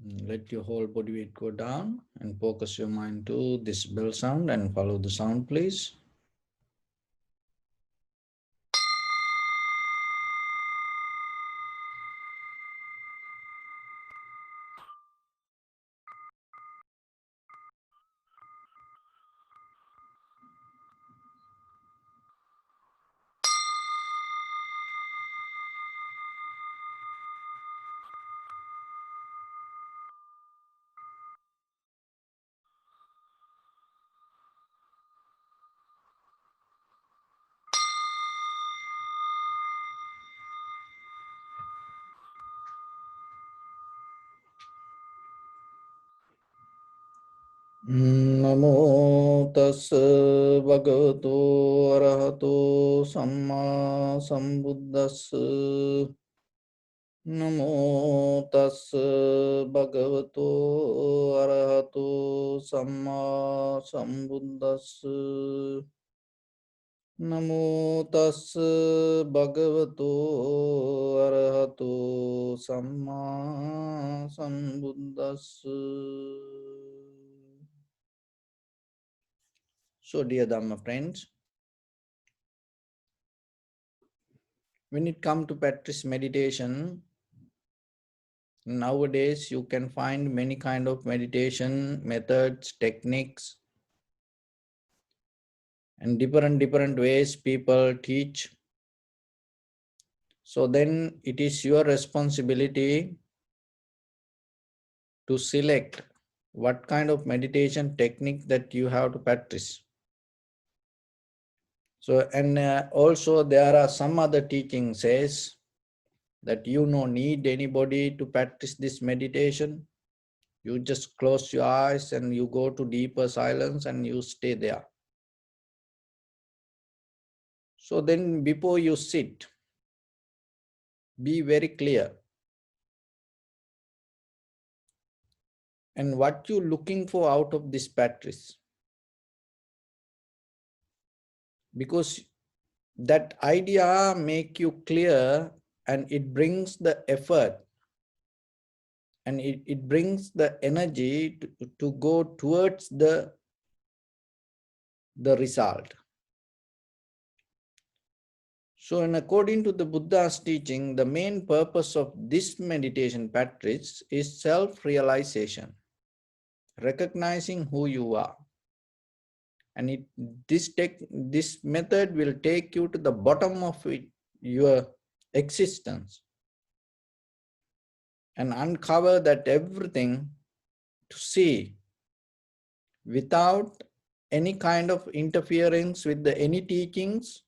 Let your whole body weight go down and focus your mind to this bell sound and follow the sound, please. Namo tassa bhagavato arahato samma sambuddhassa. Namo tassa bhagavato arahato samma sambuddhassa. Namo tassa bhagavato arahato samma sambuddhassa. So, dear Dhamma friends, when it comes to practice meditation, nowadays you can find many kind of meditation methods, techniques, and different ways people teach. So then it is your responsibility to select what kind of meditation technique that you have to practice. So, and also there are some other teaching says that you no need anybody to practice this meditation. You just close your eyes and you go to deeper silence and you stay there. So then before you sit, be very clear. And what you're looking for out of this practice. Because that idea make you clear and it brings the effort and it brings the energy to go towards the result. So, and according to the Buddha's teaching, the main purpose of this meditation practice is self-realization, recognizing who you are. And this method will take you to the bottom of your existence and uncover that everything to see without any kind of interference with any teachings,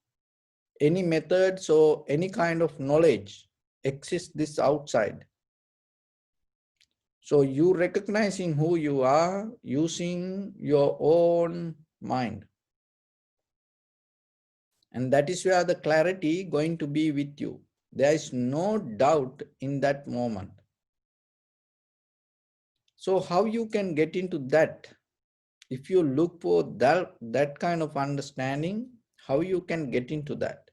any methods or any kind of knowledge exists this outside. So you recognizing who you are using your own mind. And that is where the clarity going to be with you. There is no doubt in that moment. So how you can get into that? If you look for that kind of understanding, how you can get into that?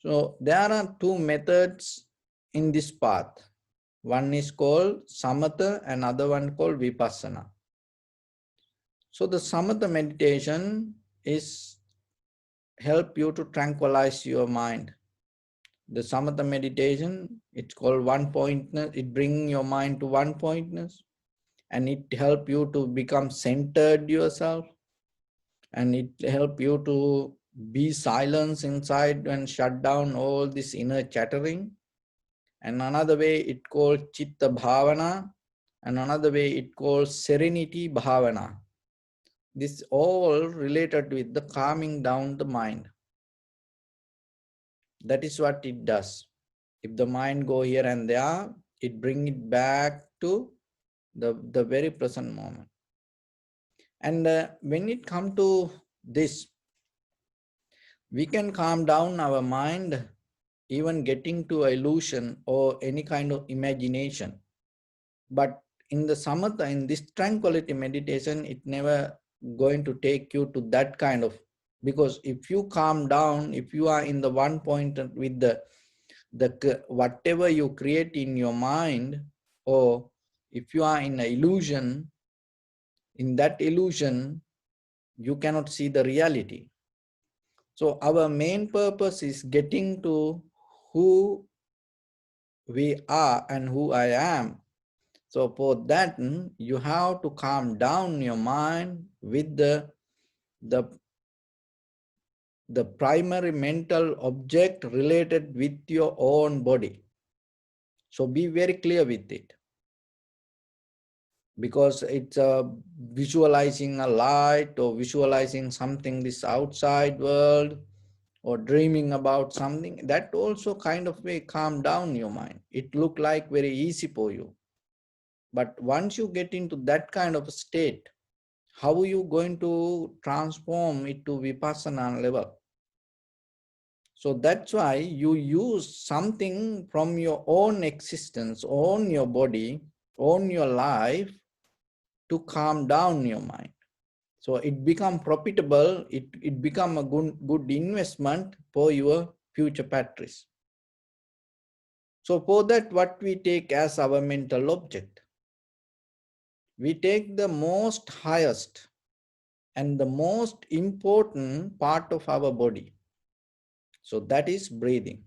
So there are two methods in this path. One is called samatha and other one called vipassana. So the samatha meditation is help you to tranquilize your mind. The samatha meditation, it's called one pointness. It brings your mind to one pointness and it help you to become centered yourself and it help you to be silence inside and shut down all this inner chattering. And another way it called chitta bhavana and another way it called serenity bhavana. This all related with the calming down the mind. That is what it does. If the mind go here and there, it bring it back to the very present moment. And when it come to this, we can calm down our mind, even getting to illusion or any kind of imagination. But in the samatha, in this tranquility meditation, it never going to take you to that kind of, because if you calm down, if you are in the one point with the whatever you create in your mind or If you are in an illusion, in that illusion, you cannot see the reality. So our main purpose is getting to who we are and who I am. So for that, you have to calm down your mind with the, the primary mental object related with your own body. So be very clear with it. Because it's visualizing a light or visualizing something this outside world or dreaming about something, that also kind of way calm down your mind. It look like very easy for you. But once you get into that kind of state, how are you going to transform it to vipassana level? So that's why you use something from your own existence, own your body, own your life to calm down your mind. So it become profitable, it become a good investment for your future practice. So for that, what we take as our mental object? We take the most highest and the most important part of our body. So that is breathing.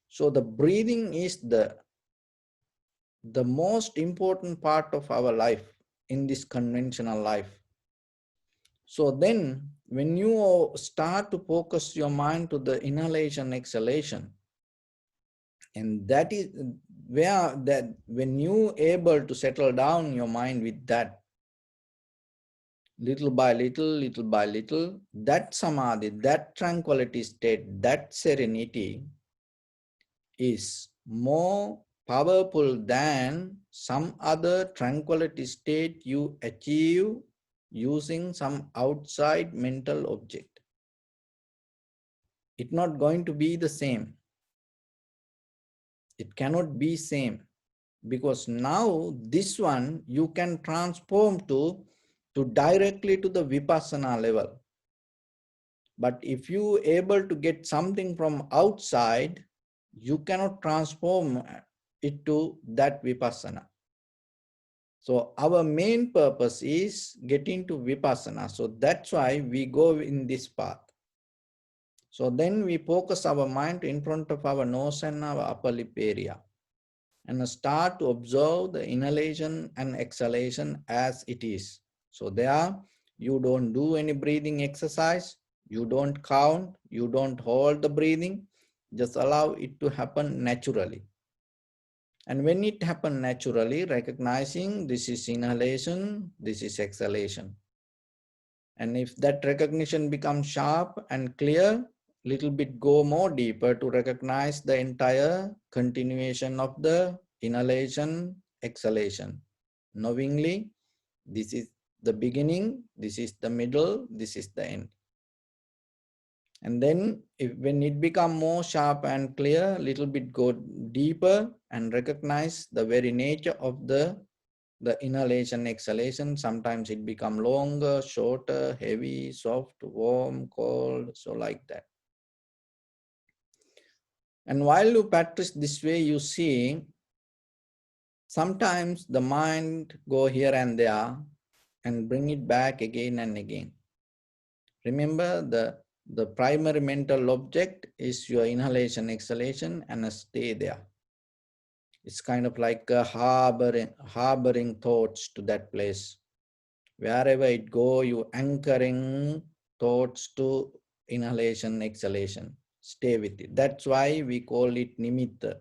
So the breathing is the most important part of our life in this conventional life. So then when you start to focus your mind to the inhalation, exhalation, and that is where that when you able to settle down your mind with that, little by little, that samadhi, that tranquility state, that serenity is more powerful than some other tranquility state you achieve using some outside mental object. It's not going to be the same. It cannot be same, because now this one you can transform to directly to the vipassana level. But if you able to get something from outside, you cannot transform it to that vipassana. So our main purpose is getting to vipassana. So that's why we go in this path. So then we focus our mind in front of our nose and our upper lip area, and start to observe the inhalation and exhalation as it is. So there, you don't do any breathing exercise, you don't count, you don't hold the breathing, just allow it to happen naturally. And when it happens naturally, recognizing this is inhalation, this is exhalation. And if that recognition becomes sharp and clear, little bit go more deeper to recognize the entire continuation of the inhalation, exhalation. Knowingly, this is the beginning, this is the middle, this is the end. And then when it become more sharp and clear, little bit go deeper and recognize the very nature of the inhalation, exhalation. Sometimes it become longer, shorter, heavy, soft, warm, cold, so like that. And while you practice this way, you see sometimes the mind go here and there and bring it back again and again. Remember, the primary mental object is your inhalation, exhalation, and stay there. It's kind of like harboring thoughts to that place. Wherever it go, you anchoring thoughts to inhalation, exhalation. Stay with it. That's why we call it nimitta.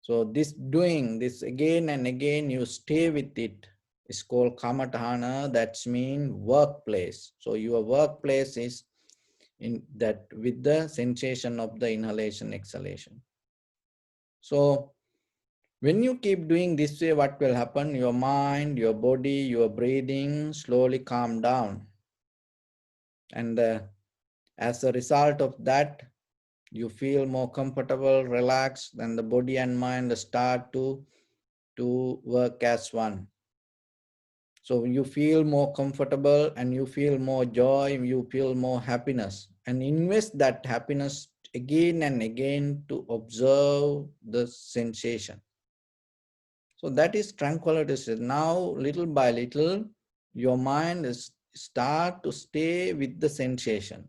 So this doing this again and again, you stay with it. It's called kamatahana. That's mean workplace. So your workplace is in that with the sensation of the inhalation, exhalation. So when you keep doing this way, what will happen? Your mind, your body, your breathing slowly calm down. And as a result of that, you feel more comfortable, relaxed, and the body and mind start to work as one. So you feel more comfortable and you feel more joy, you feel more happiness, and invest that happiness again and again to observe the sensation. So that is tranquility state. Now, little by little, your mind is start to stay with the sensation.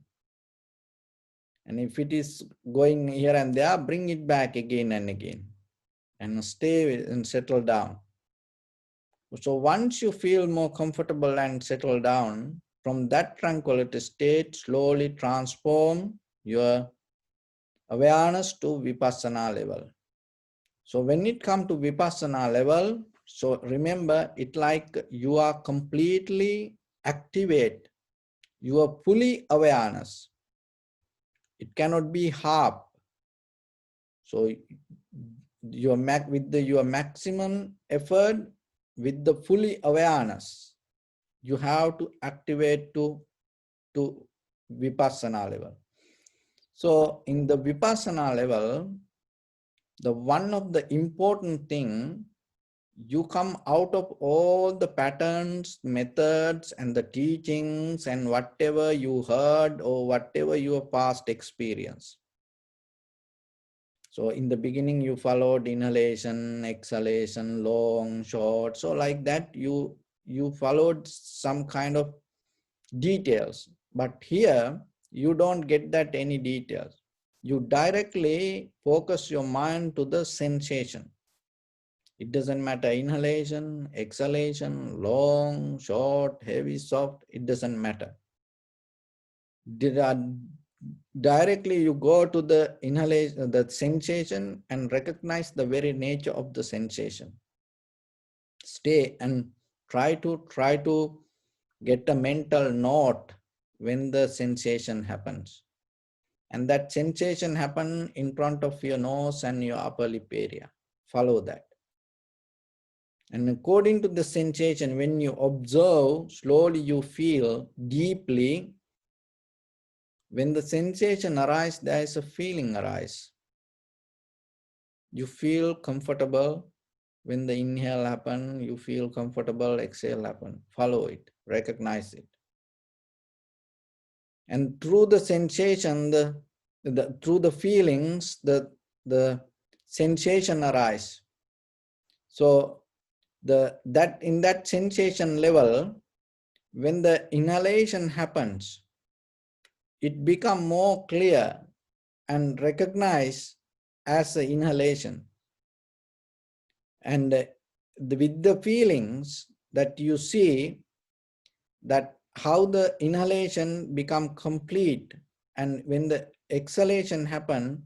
And if it is going here and there, bring it back again and again and stay and settle down. So once you feel more comfortable and settle down, from that tranquility state, slowly transform your awareness to vipassana level. So when it comes to vipassana level, so remember it like you are completely activate your fully awareness. It cannot be half. So your your maximum effort with the fully awareness, you have to activate to vipassana level. So in the vipassana level, the one of the important thing, you come out of all the patterns, methods, and the teachings and whatever you heard or whatever your past experience. So in the beginning, you followed inhalation, exhalation, long, short. So like that, you followed some kind of details. But here, you don't get that any details. You directly focus your mind to the sensation. It doesn't matter inhalation, exhalation, long, short, heavy, soft, it doesn't matter. Directly you go to the inhalation, the sensation, and recognize the very nature of the sensation. Stay and try to get a mental note when the sensation happens. And that sensation happen in front of your nose and your upper lip area. Follow that. And according to the sensation, when you observe, slowly you feel deeply. When the sensation arises, there is a feeling arise. You feel comfortable. When the inhale happen, you feel comfortable, exhale happen. Follow it, recognize it. And through the sensation, through the feelings, the sensation arise. So in that sensation level, when the inhalation happens, it becomes more clear and recognized as an inhalation. And with the feelings that you see, that how the inhalation become complete, and when the exhalation happen,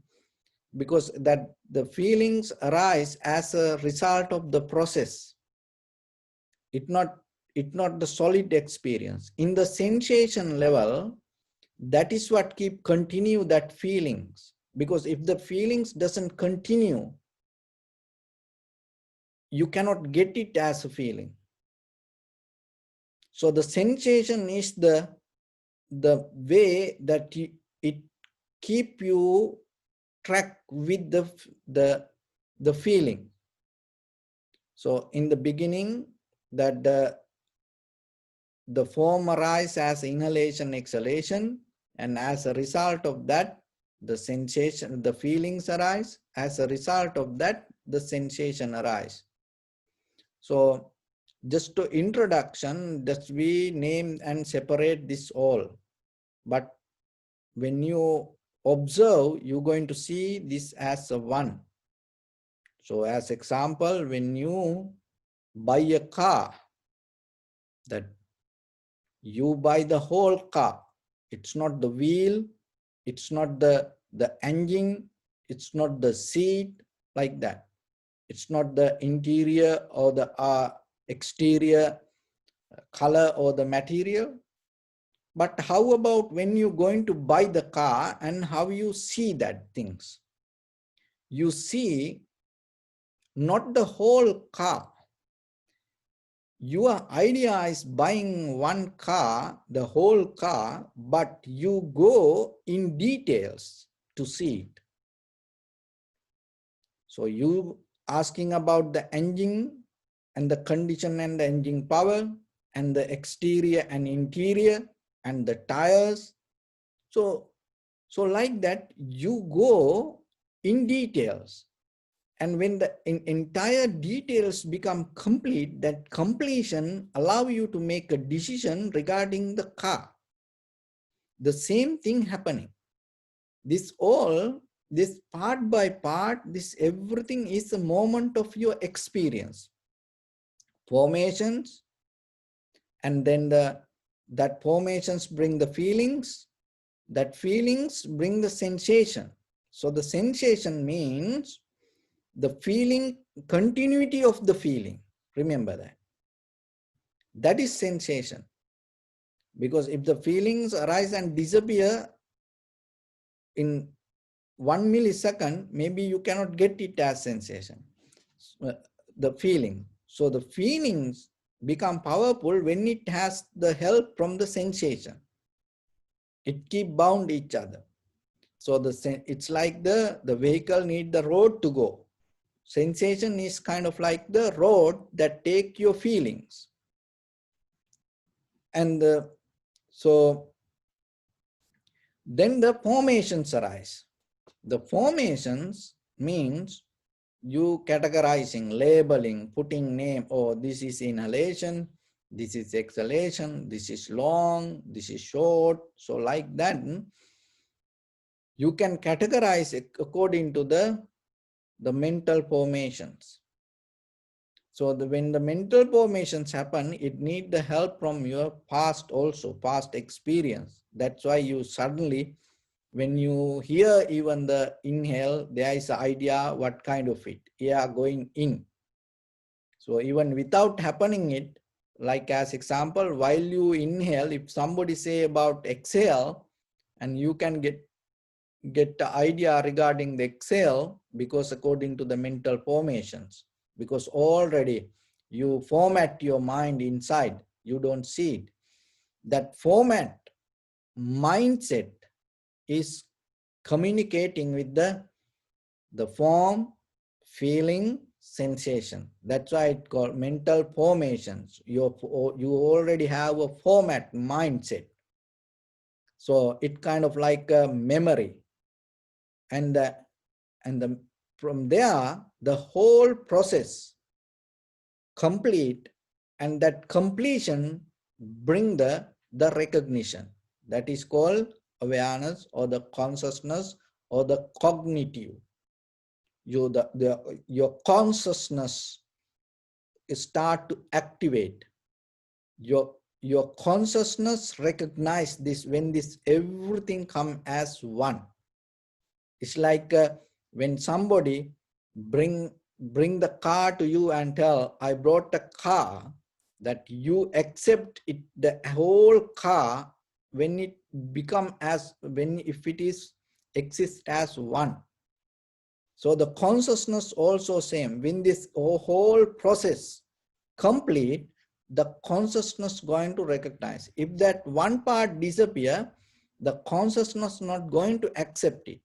because that the feelings arise as a result of the process. It not the solid experience. In the sensation level, that is what keep continue that feelings. Because if the feelings doesn't continue, you cannot get it as a feeling. So the sensation is the way that it keep you track with the feeling. So in the beginning, that the form arise as inhalation, exhalation, and as a result of that, the sensation, the feelings arise. As a result of that, the sensation arise. So just to introduction, just we name and separate this all. But when you observe, you're going to see this as a one. So as example, when you buy a car, that you buy the whole car. It's not the wheel, it's not the engine, it's not the seat, like that. It's not the interior or the exterior color or the material. But how about when you're going to buy the car and how you see that things? You see not the whole car. Your idea is buying one car, the whole car, but you go in details to see it. So you asking about the engine and the condition and the engine power and the exterior and interior and the tires. So like that, you go in details. And when the entire details become complete, that completion allow you to make a decision regarding the car. The same thing happening. This part by part, this everything is a moment of your experience. Formations, and then that formations bring the feelings, that feelings bring the sensation. So the sensation means the feeling, continuity of the feeling. Remember that. That is sensation. Because if the feelings arise and disappear in 1 millisecond, maybe you cannot get it as sensation. The feeling. So the feelings become powerful when it has the help from the sensation. It keep bound each other. So it's like the vehicle need the road to go. Sensation is kind of like the road that take your feelings. And so then the formations arise. The formations means you categorizing, labeling, putting name, oh, this is inhalation, this is exhalation, this is long, this is short. So like that, you can categorize it according to the mental formations. So when the mental formations happen, it need the help from your past also, past experience. That's why you suddenly, when you hear even the inhale, there is an idea what kind of it, air going in. So even without happening it, like as example, while you inhale, if somebody say about exhale, and you can get the idea regarding the exhale, because according to the mental formations, because already you format your mind inside, you don't see it. That format mindset is communicating with the form, feeling, sensation. That's why it's called mental formations. You already have a format mindset. So it kind of like a memory. And from there, the whole process complete, and that completion bring the recognition. That is called awareness, or the consciousness, or the cognitive. Your consciousness start to activate. Your consciousness recognize this when this everything come as one. It's like when somebody bring the car to you and tell, I brought a car, that you accept it, the whole car, when it become as, if it is exist as one. So the consciousness also same. When this whole process complete, the consciousness going to recognize. If that one part disappear, the consciousness not going to accept it.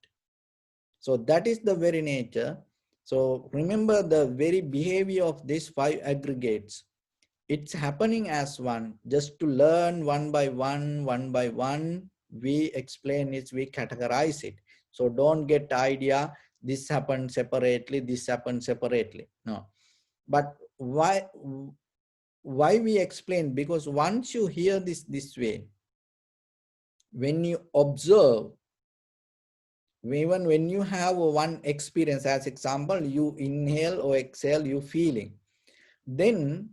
So that is the very nature. So remember the very behavior of these 5 aggregates. It's happening as one. Just to learn one by one, we explain it, we categorize it. So don't get idea, this happened separately, this happened separately. No. But why we explain? Because once you hear this way, when you observe, even when you have one experience, as example, you inhale or exhale, you feeling. Then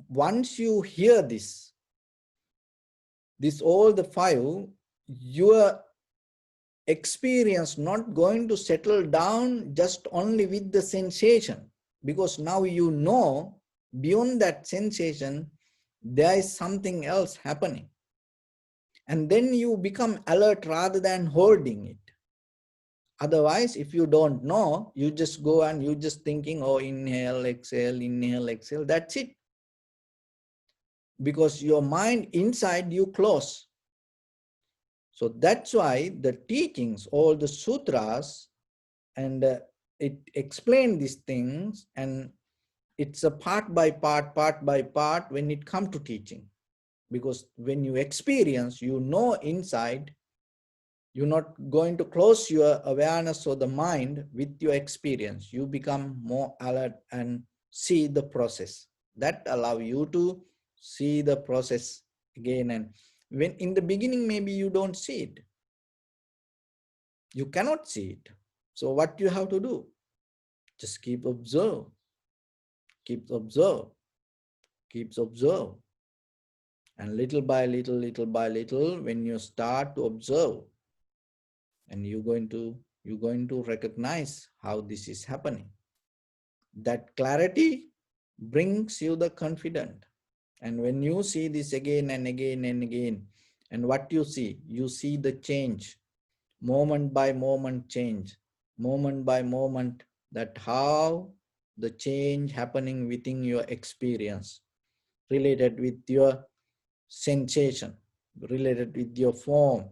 once you hear this all the 5, your experience not going to settle down just only with the sensation, because now you know beyond that sensation there is something else happening, and then you become alert rather than holding it. Otherwise, if you don't know, you just go and you just thinking, oh, inhale, exhale, that's it. Because your mind inside you close. So that's why the teachings, all the sutras, and it explain these things, and it's a part by part when it comes to teaching. Because when you experience, you know inside, You're not going to close your awareness or the mind with your experience. You become more alert and see the process. That allow you to see the process again. And when in the beginning, maybe you don't see it. You cannot see it. So what you have to do? Just keep observe, keep observe, keep observe. And little by little, little by little, when you start to observe, and you're going to recognize how this is happening. That clarity brings you the confidence. And when you see this again and again and again, and what you see the change, moment by moment change, moment by moment, that how the change happening within your experience, related with your sensation, related with your form.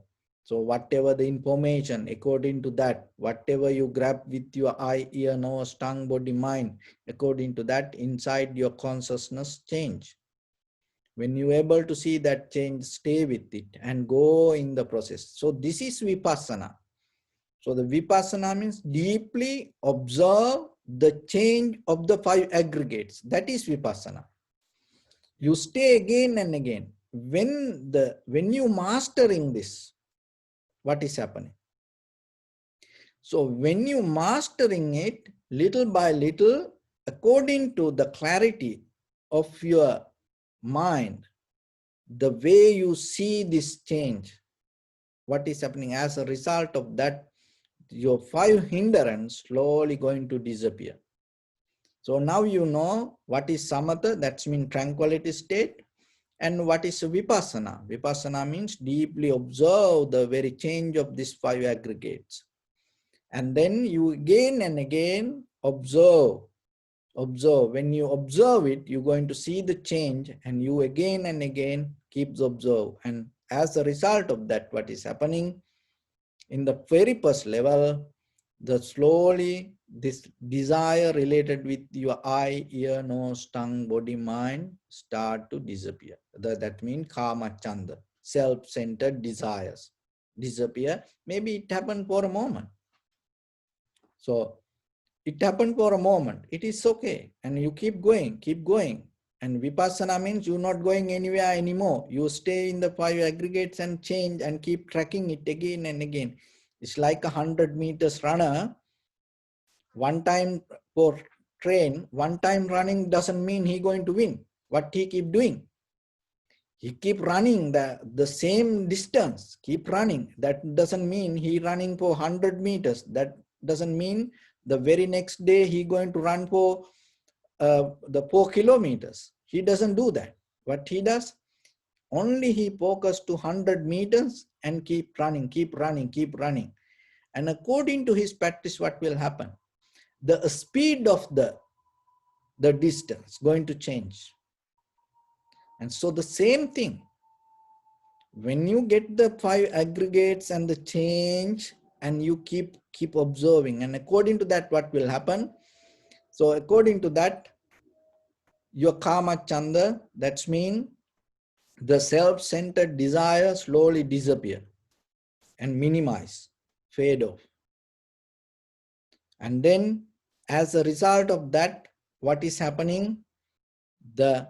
So whatever the information, according to that, whatever you grab with your eye, ear, nose, tongue, body, mind, according to that, inside your consciousness change. When you're able to see that change, stay with it and go in the process. So this is vipassana. So the vipassana means deeply observe the change of the 5 aggregates. That is vipassana. You stay again and again. When you mastering this, what is happening? So when you mastering it little by little, according to the clarity of your mind, the way you see this change, what is happening as a result of that, your 5 hindrance slowly going to disappear. So now you know what is samatha, that's mean tranquility state. And what is vipassana? Vipassana means deeply observe the very change of these 5 aggregates. And then you again and again observe. When you observe it, you're going to see the change, and you again and again keep observe. And as a result of that, what is happening in the very first level, the slowly this desire related with your eye, ear, nose, tongue, body, mind start to disappear. That means kama chanda, self-centered desires disappear. Maybe it happened for a moment. So it happened for a moment. It is okay. And you keep going, keep going. And vipassana means you're not going anywhere anymore. You stay in the 5 aggregates and change and keep tracking it again and again. It's like 100 meters runner. One time for train, one time running doesn't mean he going to win. What he keep doing? He keep running the same distance, keep running. That doesn't mean he running for 100 meters. That doesn't mean the very next day he going to run for the 4 kilometers. He doesn't do that. What he does? Only he focus to 100 meters and keep running, keep running, keep running. And according to his practice, what will happen? The speed of the distance going to change. And so the same thing, when you get the 5 aggregates and the change, and you keep observing, and according to that, what will happen? So according to that, your kama chanda, that's mean the self-centered desire slowly disappear and minimize, fade off. And then as a result of that, what is happening? The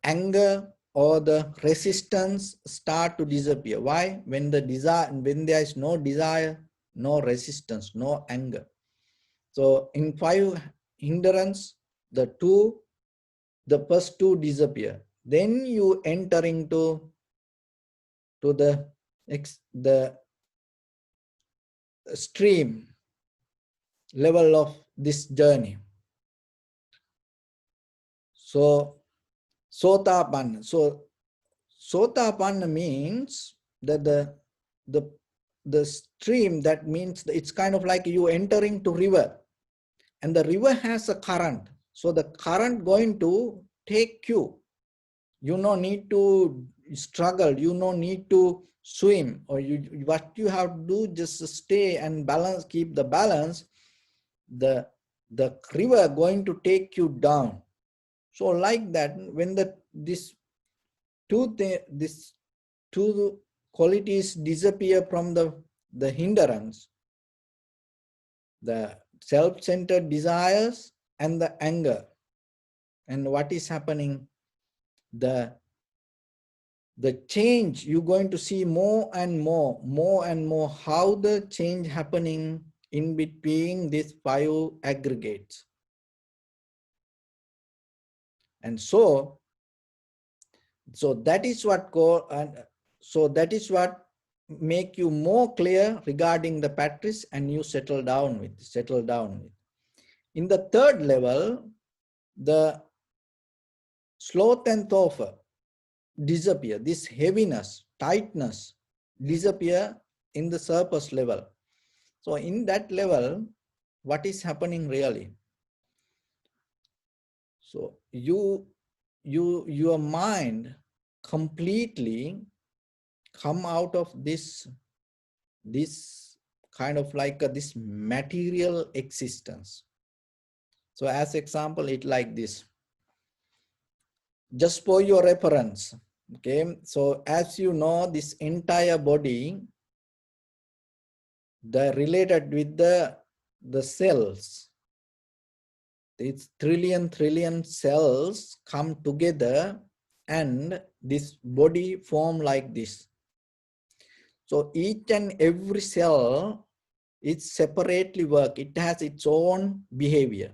anger or the resistance start to disappear. Why? When there is no desire, no resistance, no anger. So in 5 hindrance, the first 2 disappear. Then you enter into the stream level of this journey. So Sotapanna. So Sotapanna means that the stream, that means it's kind of like you entering to river, and the river has a current. So the current going to take you. You no need to struggle. You no need to swim, or what you have to do, just stay and balance, keep the balance. The river going to take you down. So like that, when these two qualities disappear from the the hindrance, the self-centered desires and the anger. And what is happening? The change, you're going to see more and more how the change happening in between these 5 aggregates. And so that is what that is what make you more clear regarding the practice, and you settle down with. In the third level, the sloth and torpor disappear. This heaviness, tightness disappear in the surface level. So in that level, what is happening really? So your mind completely come out of this kind of like this material existence. So as example, it like this, just for your reference. Okay, so as you know, this entire body, the related with the cells, these trillion cells come together and this body form like this. So each and every cell is separately work. It has its own behavior.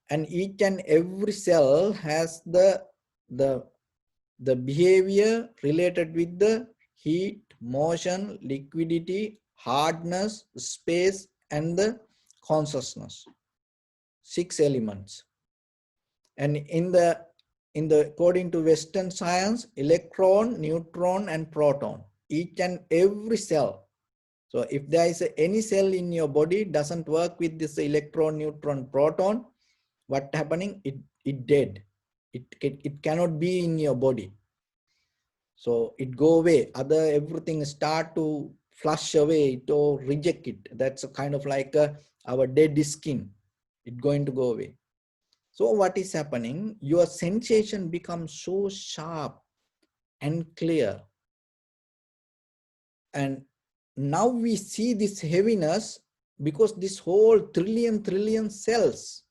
And each and every cell has the behavior related with the heat, motion, liquidity, hardness, space, and the consciousness. 6 elements. And in the according to Western science, electron, neutron, and proton, each and every cell. So if there is any cell in your body doesn't work with this electron, neutron, proton, what happening? It dead. It cannot be in your body. So it go away. Everything start to flush away it or reject it. That's a kind of like our dead skin. It going to go away. So what is happening? Your sensation becomes so sharp and clear. And now we see this heaviness because this whole trillion cells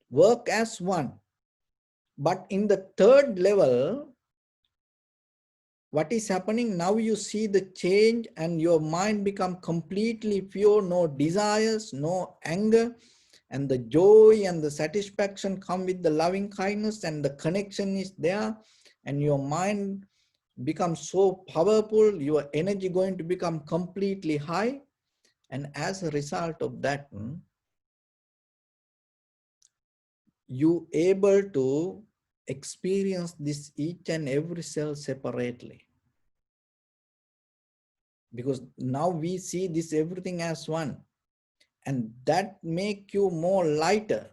work as one. But in the third level, what is happening? Now you see the change and your mind become completely pure, no desires, no anger, and the joy and the satisfaction come with the loving kindness, and the connection is there, and your mind becomes so powerful, your energy going to become completely high. And as a result of that, you able to experience this each and every cell separately, because now we see this everything as one, and that make you more lighter,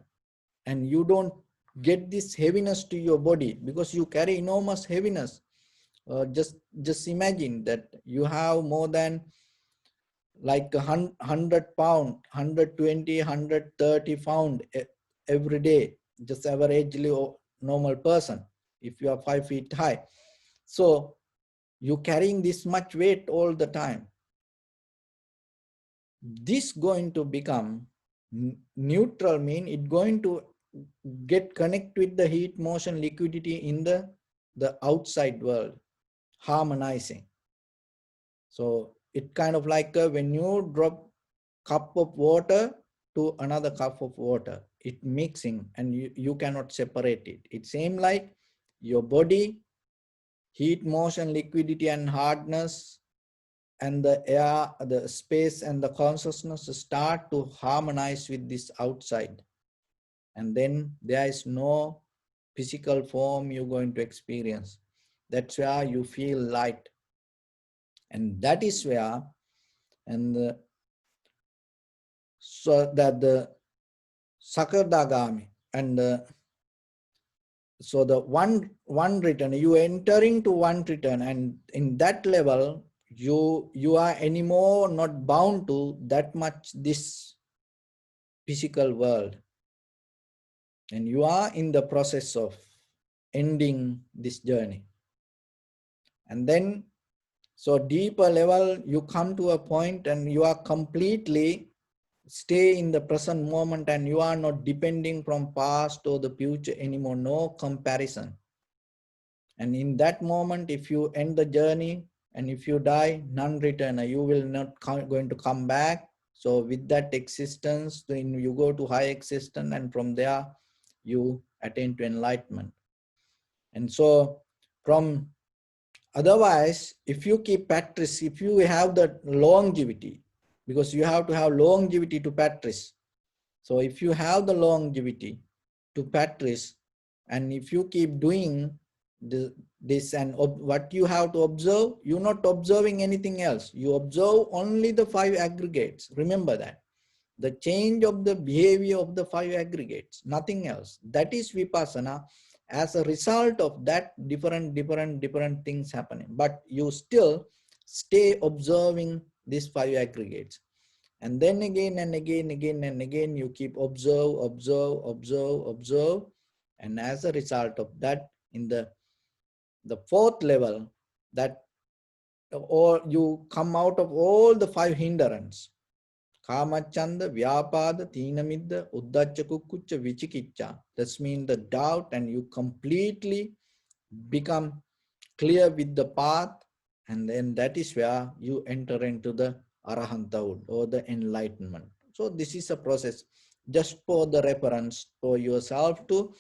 and you don't get this heaviness to your body because you carry enormous heaviness. Just imagine that you have more than like 100 pound, 120, 130 pound every day, just averagely normal person, if you are 5 feet high. So you carrying this much weight all the time. This going to become neutral, mean it going to get connect with the heat, motion, liquidity in the outside world, harmonizing. So it kind of like when you drop cup of water to another cup of water, it mixing and you cannot separate it. It's same like your body, heat, motion, liquidity, and hardness, and the air, the space, and the consciousness start to harmonize with this outside. And then there is no physical form you're going to experience. That's where you feel light. And that is where, and so that the Sakardagami and so the one return, you entering to one return, and in that level, you are anymore not bound to that much this physical world, and you are in the process of ending this journey. And then So deeper level, you come to a point and you are completely stay in the present moment, and you are not depending from past or the future anymore, no comparison. And in that moment, if you end the journey and if you die, none return, you will not going to come back. So with that existence, then you go to high existence, and from there you attain to enlightenment. And so from otherwise, if you keep practice, if you have the longevity, because you have to have longevity to practice. So if you have the longevity to practice, and if you keep doing this and what you have to observe, you're not observing anything else. You observe only the five aggregates. Remember that. The change of the behavior of the five aggregates, nothing else. That is vipassana. As a result of that, different things happening. But you still stay observing these five aggregates. And then again and again, you keep observe. And as a result of that, in the fourth level, that or you come out of all the five hindrance. Kamachanda, Vyapada, Tinamidda, Uddacha Kukkucha, Vichikicha. That means the doubt, and you completely become clear with the path, and then that is where you enter into the Arahantahood or the enlightenment. So this is a process just for the reference for yourself to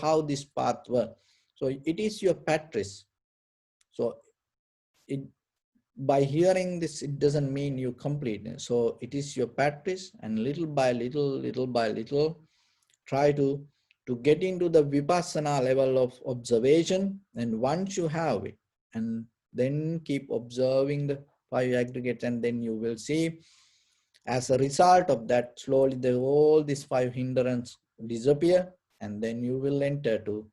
how this path works. So it is your practice. So it by hearing this, it doesn't mean you complete it. So it is your practice, and little by little, try to get into the vipassana level of observation. And once you have it, and then keep observing the five aggregates, and then you will see, as a result of that, slowly all these five hindrances disappear, and then you will enter to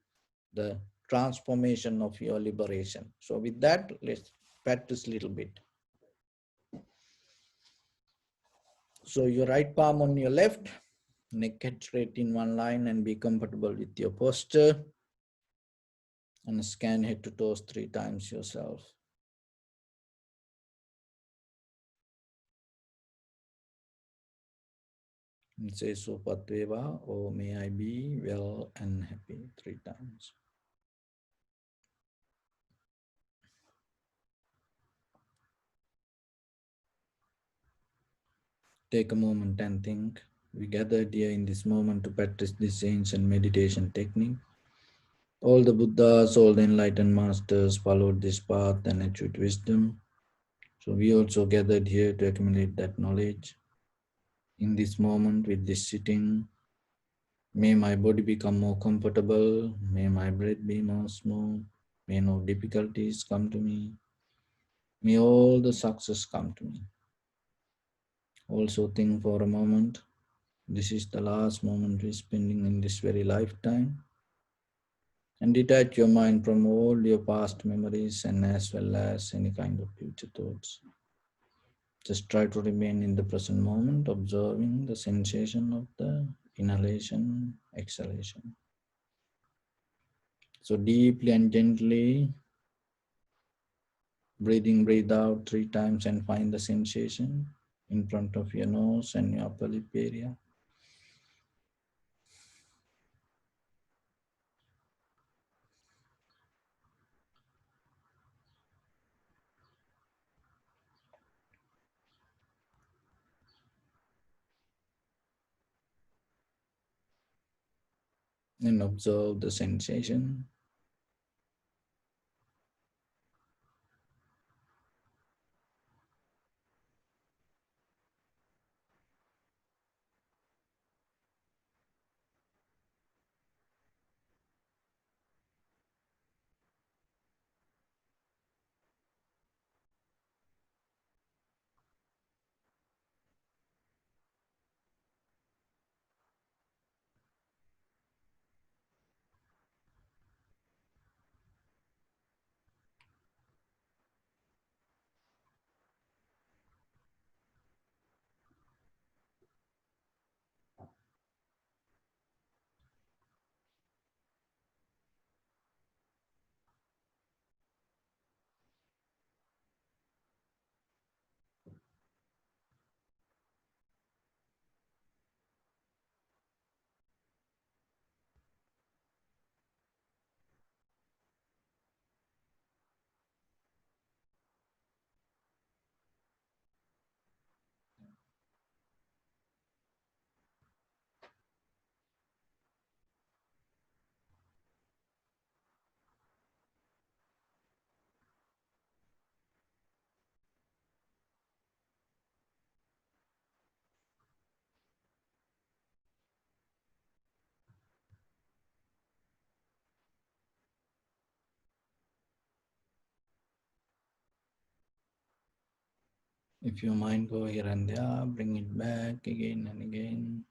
the transformation of your liberation. So with that, let's practice a little bit. So your right palm on your left, neck head straight in one line, and be comfortable with your posture. And scan head to toes 3 times yourself. And say Sopatveva, or may I be well and happy 3 times. Take a moment and think. We gathered here in this moment to practice this ancient meditation technique. All the Buddhas, all the enlightened masters followed this path and achieved wisdom. So we also gathered here to accumulate that knowledge. In this moment, with this sitting, may my body become more comfortable. May my breath be more smooth. May no difficulties come to me. May all the success come to me. Also think for a moment, this is the last moment we're spending in this very lifetime. And detach your mind from all your past memories, and as well as any kind of future thoughts. Just try to remain in the present moment, observing the sensation of the inhalation, exhalation. So deeply and gently, breathe out 3 times, and find the sensation in front of your nose and your upper lip area. And observe the sensation. If your mind go here and there, bring it back again and again.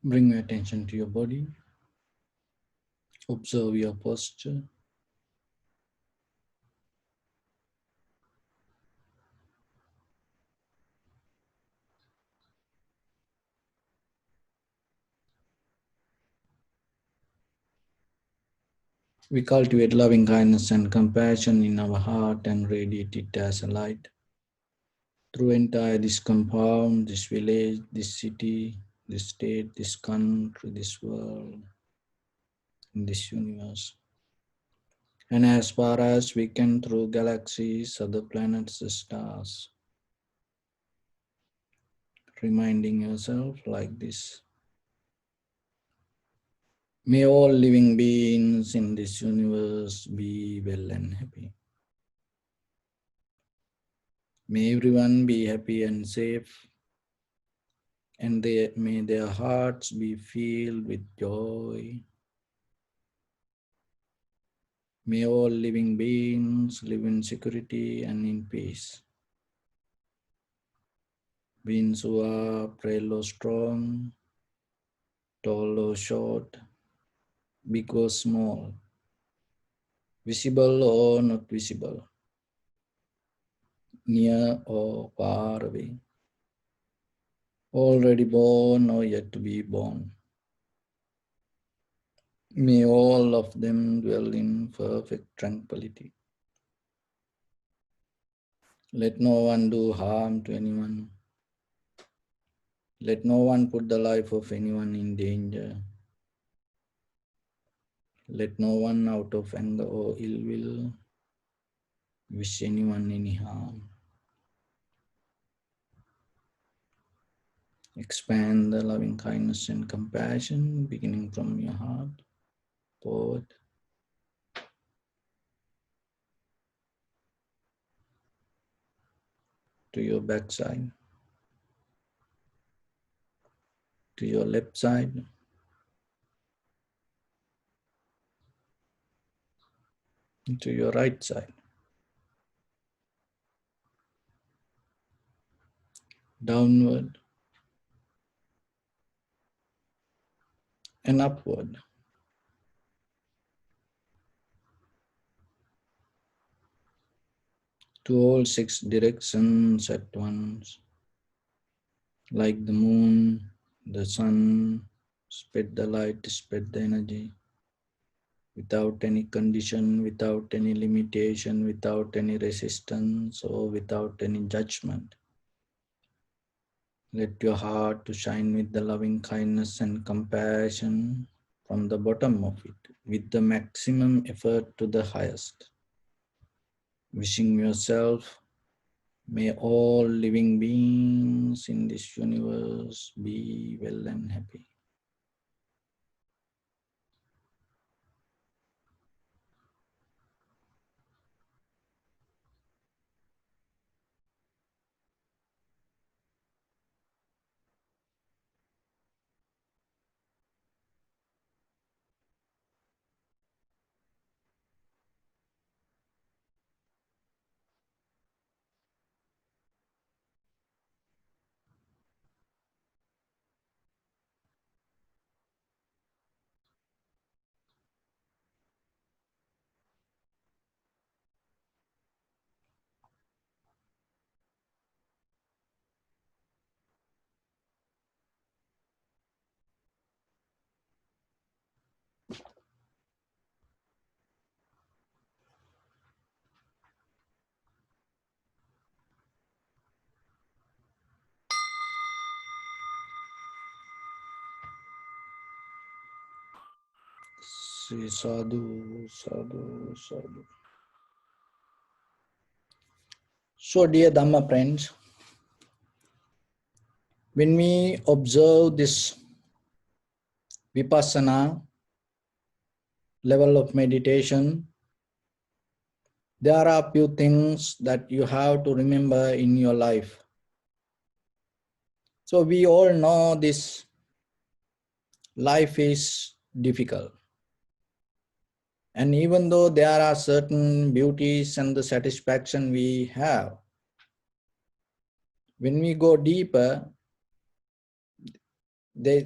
Bring your attention to your body. Observe your posture. We cultivate loving kindness and compassion in our heart and radiate it as a light through entire this compound, this village, this city, this state, this country, this world, in this universe. And as far as we can through galaxies, other planets, the stars, reminding yourself like this. May all living beings in this universe be well and happy. May everyone be happy and safe, and may their hearts be filled with joy. May all living beings live in security and in peace. Beings who are frail or strong, tall or short, big or small, visible or not visible, near or far away, already born or yet to be born. May all of them dwell in perfect tranquility. Let no one do harm to anyone. Let no one put the life of anyone in danger. Let no one out of anger or ill will wish anyone any harm. Expand the loving kindness and compassion beginning from your heart, forward, to your backside, to your left side, to your right side, downward and upward. To all six directions at once, like the moon, the sun, spread the light, spread the energy, without any condition, without any limitation, without any resistance, or without any judgment. Let your heart to shine with the loving kindness and compassion from the bottom of it, with the maximum effort to the highest. Wishing yourself, may all living beings in this universe be well and happy. Say sadhu, sadhu, sadhu. So, dear Dhamma friends, when we observe this vipassana level of meditation, there are few things that you have to remember in your life. So we all know this life is difficult. And even though there are certain beauties and the satisfaction we have, when we go deeper, there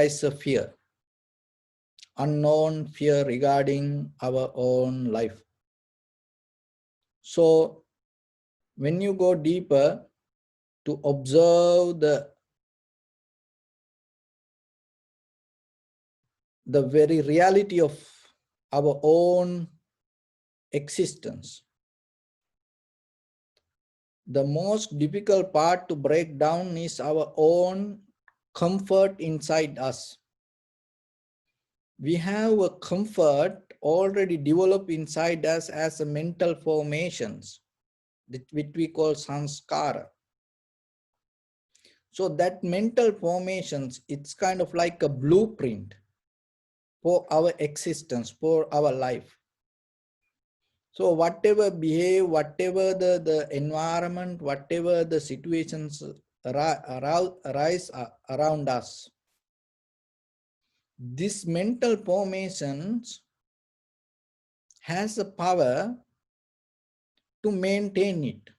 is a fear, unknown fear regarding our own life. So when you go deeper to observe the very reality of our own existence, the most difficult part to break down is our own comfort inside us. We have a comfort already developed inside us as a mental formations, which we call sanskara. So that mental formations, it's kind of like a blueprint for our existence, for our life. So whatever behave, whatever the environment, whatever the situations arise around us, this mental formations has the power to maintain it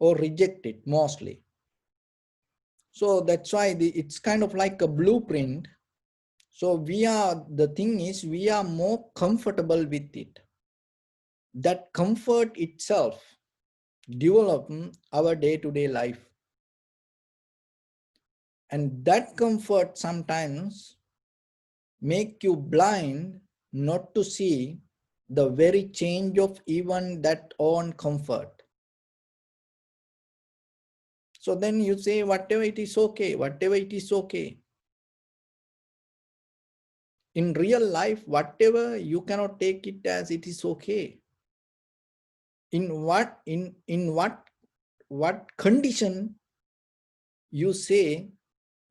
or reject it mostly. So that's why it's kind of like a blueprint. So the thing is, we are more comfortable with it. That comfort itself develops our day-to-day life. And that comfort sometimes make you blind not to see the very change of even that own comfort. So then you say, whatever it is okay, whatever it is okay. In real life, whatever you cannot take it as it is okay. In what condition you say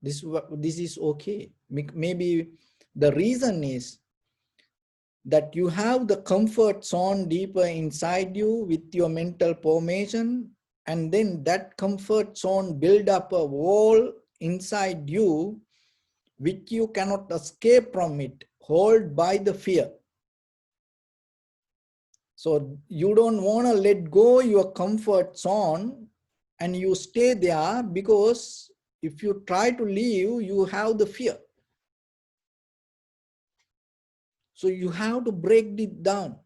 this is okay? Maybe the reason is that you have the comfort zone deeper inside you with your mental formation, and then that comfort zone build up a wall inside you which you cannot escape from it, held by the fear. So you don't want to let go your comfort zone and you stay there, because if you try to leave, you have the fear. So you have to break it down.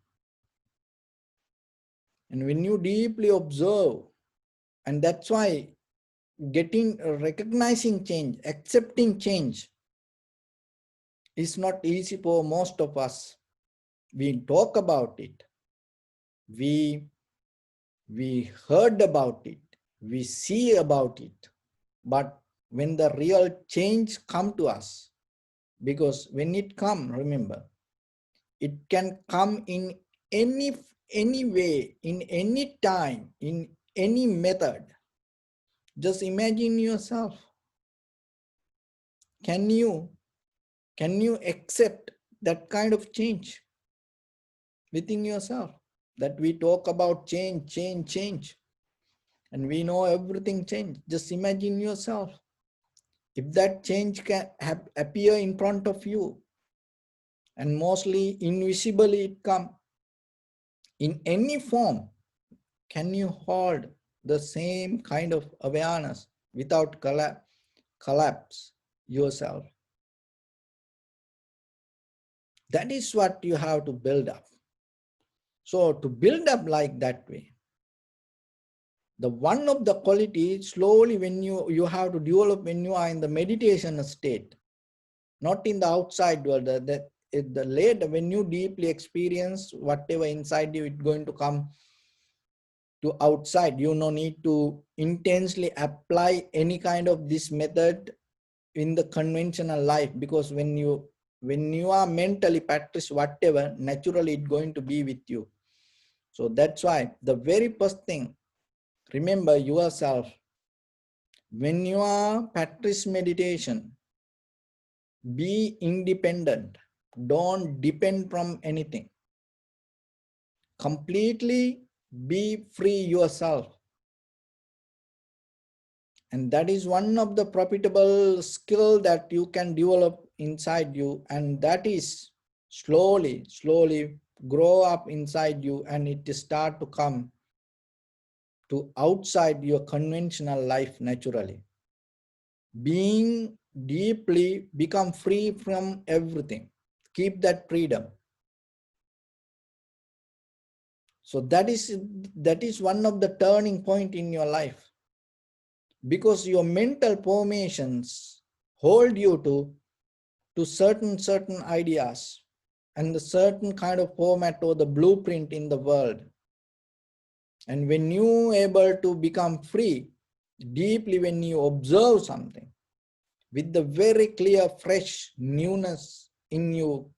And when you deeply observe, and that's why recognizing change, accepting change is not easy for most of us. We talk about it. We heard about it. We see about it. But when the real change come to us, because when it come, remember, it can come in any way, in any time, in any method. Just imagine yourself. Can you accept that kind of change within yourself? That we talk about change, and we know everything change. Just imagine yourself. If that change can appear in front of you, and mostly invisibly it come in any form, can you hold the same kind of awareness without collapse yourself? That is what you have to build up. So to build up like that way, the one of the quality slowly when you have to develop when you are in the meditation state, not in the outside world. The later when you deeply experience whatever inside you, it's going to come to outside. You no need to intensely apply any kind of this method in the conventional life, because when you are mentally practice whatever, naturally it's going to be with you. So that's why the very first thing, remember yourself. When you are practice meditation, be independent. Don't depend from anything. Completely be free yourself. And that is one of the profitable skill that you can develop inside you. And that is slowly grow up inside you, and it start to come to outside your conventional life naturally. Being deeply become free from everything. Keep that freedom. So that is one of the turning point in your life, because your mental formations hold you to certain ideas and the certain kind of format or the blueprint in the world. And when you able to become free deeply, when you observe something with the very clear fresh newness in you,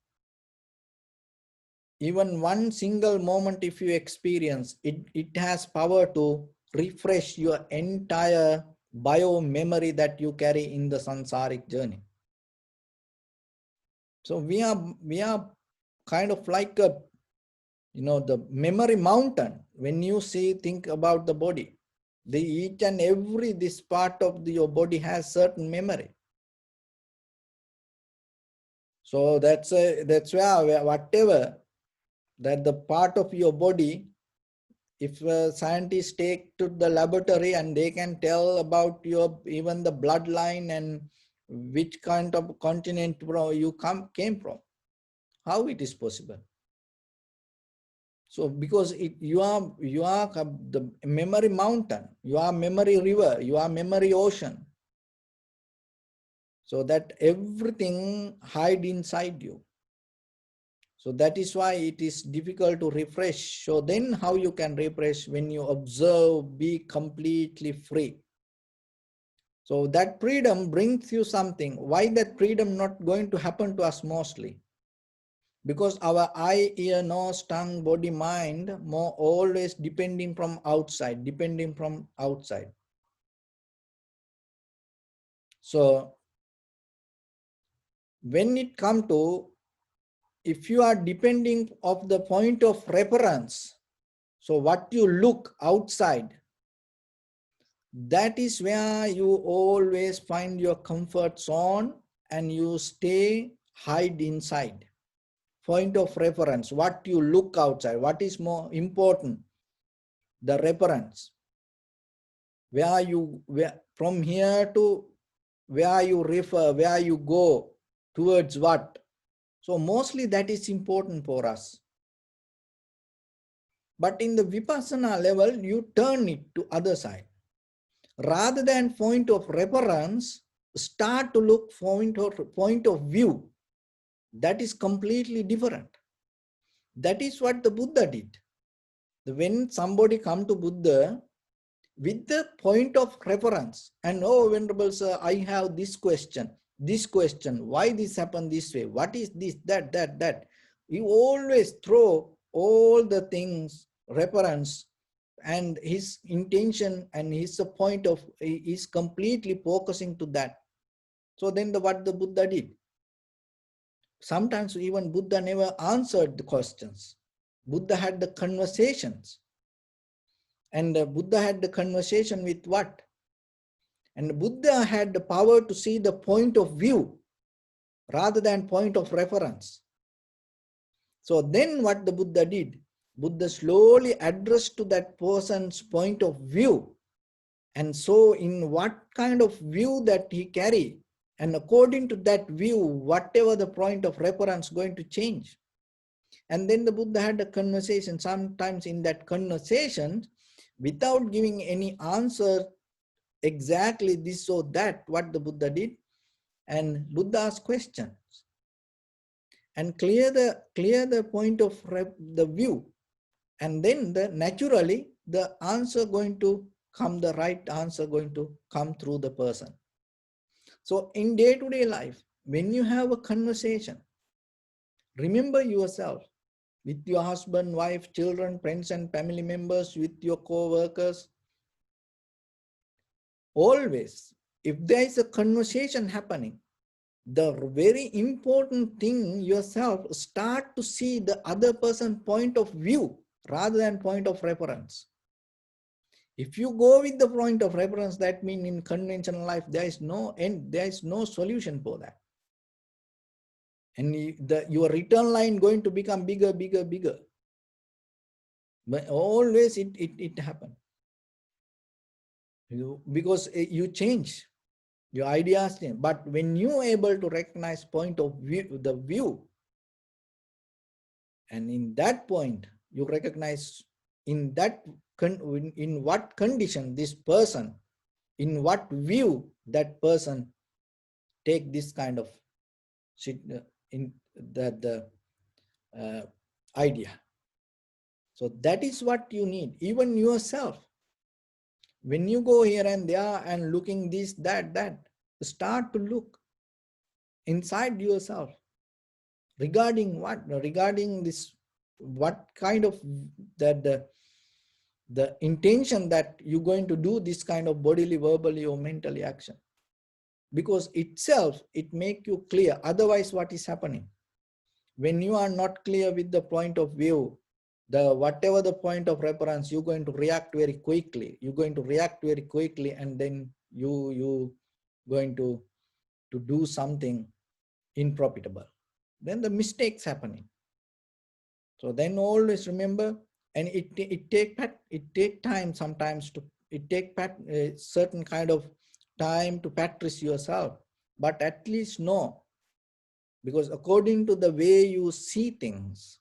even one single moment if you experience it, it has power to refresh your entire bio memory that you carry in the sansaric journey. So we are kind of like a, the memory mountain. When you think about the body, each and every this part of your body has certain memory. So that's where whatever that the part of your body, if scientists take to the laboratory and they can tell about your even the bloodline and which kind of continent you came from, how it is possible? So because you are the memory mountain, you are memory river, you are memory ocean. So that everything hide inside you. So that is why it is difficult to refresh. So then how you can refresh? When you observe, be completely free. So that freedom brings you something. Why that freedom not going to happen to us mostly? Because our eye, ear, nose, tongue, body, mind, more always depending from outside. So when it comes to, if you are depending of the point of reference, so what you look outside, that is where you always find your comfort zone and you stay hide inside. Point of reference, what you look outside, what is more important, the reference, where from here to where you refer, where you go towards what. So mostly that is important for us. But in the vipassana level, you turn it to other side. Rather than point of reference, start to look point of view. That is completely different. That is what the Buddha did. When somebody come to Buddha with the point of reference, and oh, Venerable Sir, I have this question, why this happened this way, what is this, that. You always throw all the things, reference, and his intention and his point of is completely focusing to that. So then what the Buddha did? Sometimes even Buddha never answered the questions. Buddha had the conversations. And Buddha had the conversation with what? And Buddha had the power to see the point of view rather than point of reference. So then what the Buddha did? Buddha slowly addressed to that person's point of view. And so in what kind of view that he carry, and according to that view, whatever the point of reference going to change. And then the Buddha had a conversation. Sometimes in that conversation, without giving any answer exactly this or that, what the Buddha did, and Buddha asked questions and clear the point of the view, and then naturally the answer going to come, the right answer going to come through the person. So in day-to-day life, when you have a conversation, remember yourself with your husband, wife, children, friends and family members, with your co-workers. Always, if there is a conversation happening, the very important thing yourself, start to see the other person's point of view rather than point of reference. If you go with the point of reference, that means in conventional life, there is no end, there is no solution for that. And your return line going to become bigger. But always it happens. Because you change. Your ideas change. But when you able to recognize point of view, the view, and in that point, you recognize in that, in what condition this person, in what view that person take this kind of in the idea. So that is what you need, even yourself. When you go here and there and looking this, that, start to look inside yourself. Regarding what? Regarding this, what kind of the intention that you're going to do this kind of bodily, verbally, or mentally action. Because itself, it make you clear. Otherwise, what is happening? When you are not clear with the point of view, the whatever the point of reference, you're going to react very quickly. You're going to react very quickly, and then you going to do something unprofitable. Then the mistakes happening. So then always remember, and it take time sometimes to, it take certain kind of time to practice yourself, but at least know, because according to the way you see things,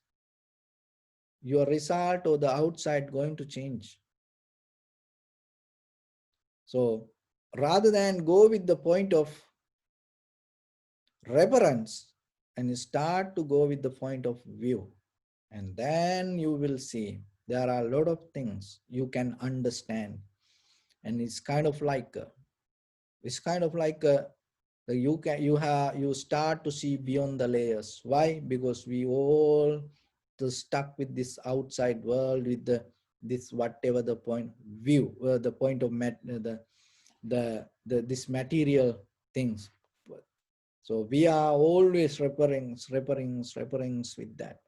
your result or the outside going to change. So rather than go with the point of reference and start to go with the point of view, and then you will see there are a lot of things you can understand. And it's kind of like you start to see beyond the layers. Why? Because we all stuck with this outside world, with this whatever the point view, the point of this material things. So we are always referring with that.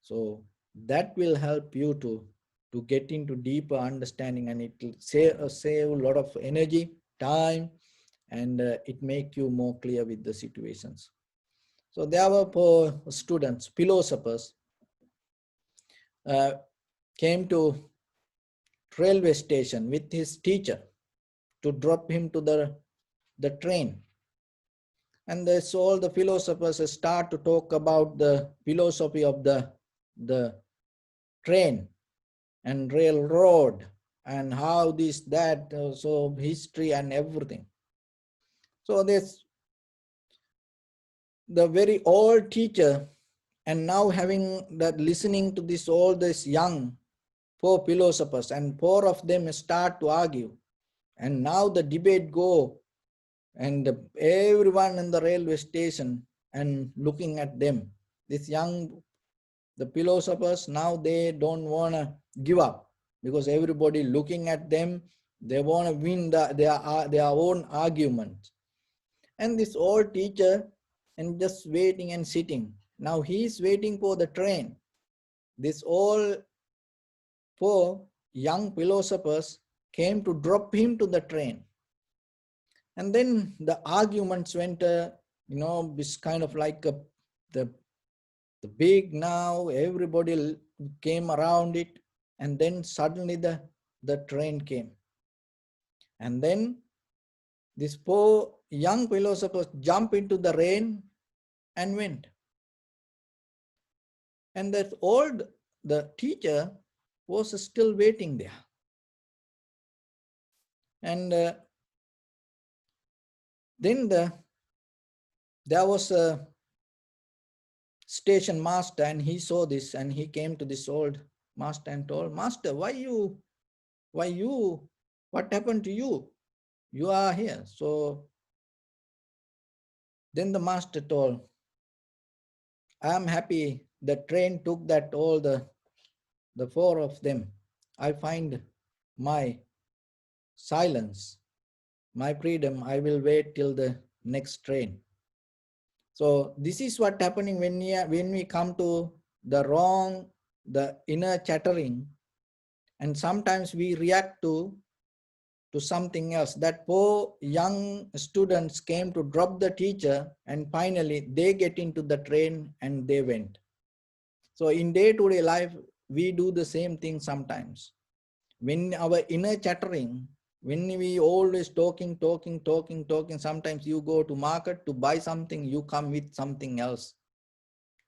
So that will help you to get into deeper understanding, and it will save a lot of energy, time, and it make you more clear with the situations. So there were students, philosophers, came to railway station with his teacher to drop him to the train. And so all the philosophers start to talk about the philosophy of the train and railroad, and how this, that, so history and everything. So this, the very old teacher, and now having that, listening to this, all this young four philosophers, and four of them start to argue. And now the debate go, and everyone in the railway station and looking at them. This young, the philosophers, now they don't want to give up, because everybody looking at them, they want to win their own argument. And this old teacher, and just waiting and sitting. Now he is waiting for the train. This all four young philosophers came to drop him to the train. And then the arguments went, this kind of like the big, now everybody came around it. And then suddenly the train came. And then these four young philosophers jumped into the rain and went. And that the teacher was still waiting there. And then there was a station master, and he saw this, and he came to this old master and told, "Master, what happened to you? You are here." So then the master told, "I am happy the train took that all the four of them. I find my silence, my freedom. I will wait till the next train." So this is what happening when we come to the inner chattering, and sometimes we react to something else. That four young students came to drop the teacher, and finally they get into the train and they went. So in day-to-day life, we do the same thing sometimes. When our inner chattering When we always talking, sometimes you go to market to buy something, you come with something else.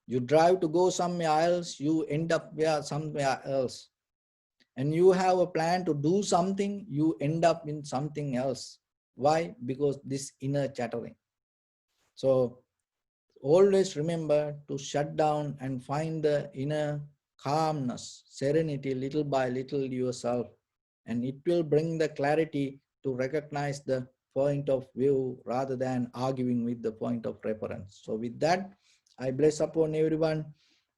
You drive to go somewhere else, you end up somewhere else. And you have a plan to do something, you end up in something else. Why? Because this inner chattering. So always remember to shut down and find the inner calmness, serenity, little by little yourself. And it will bring the clarity to recognize the point of view rather than arguing with the point of reference. So with that, I bless upon everyone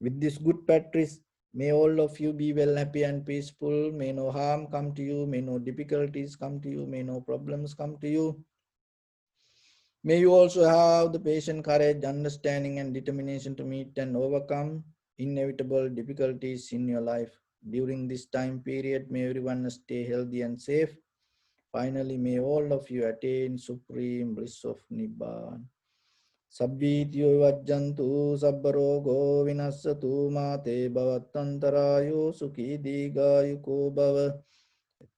with this good practice. May all of you be well, happy and peaceful. May no harm come to you. May no difficulties come to you. May no problems come to you. May you also have the patient courage, understanding and determination to meet and overcome inevitable difficulties in your life. During this time period, may everyone stay healthy and safe. Finally, may all of you attain supreme bliss of Nibbana. Sabbityo vajjantu sabbarogo vinassatu mate bhavattantarayo sukhi digayuko bhava.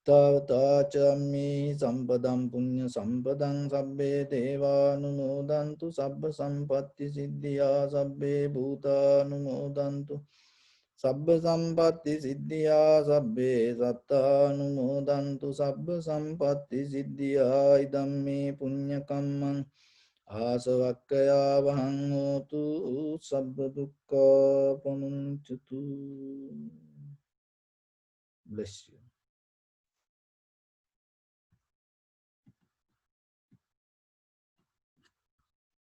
Tavata chammi sampadam punya sampadam sabbe deva numodantu sabba sampatti siddhya sabbe bhuta numodantu sabba sampatti siddhya sabbe satta numodantu sabba sampatti siddhya idamme punya kammang asavakkaya vahang hotu sabba dukkha pamuncatu. Bless you.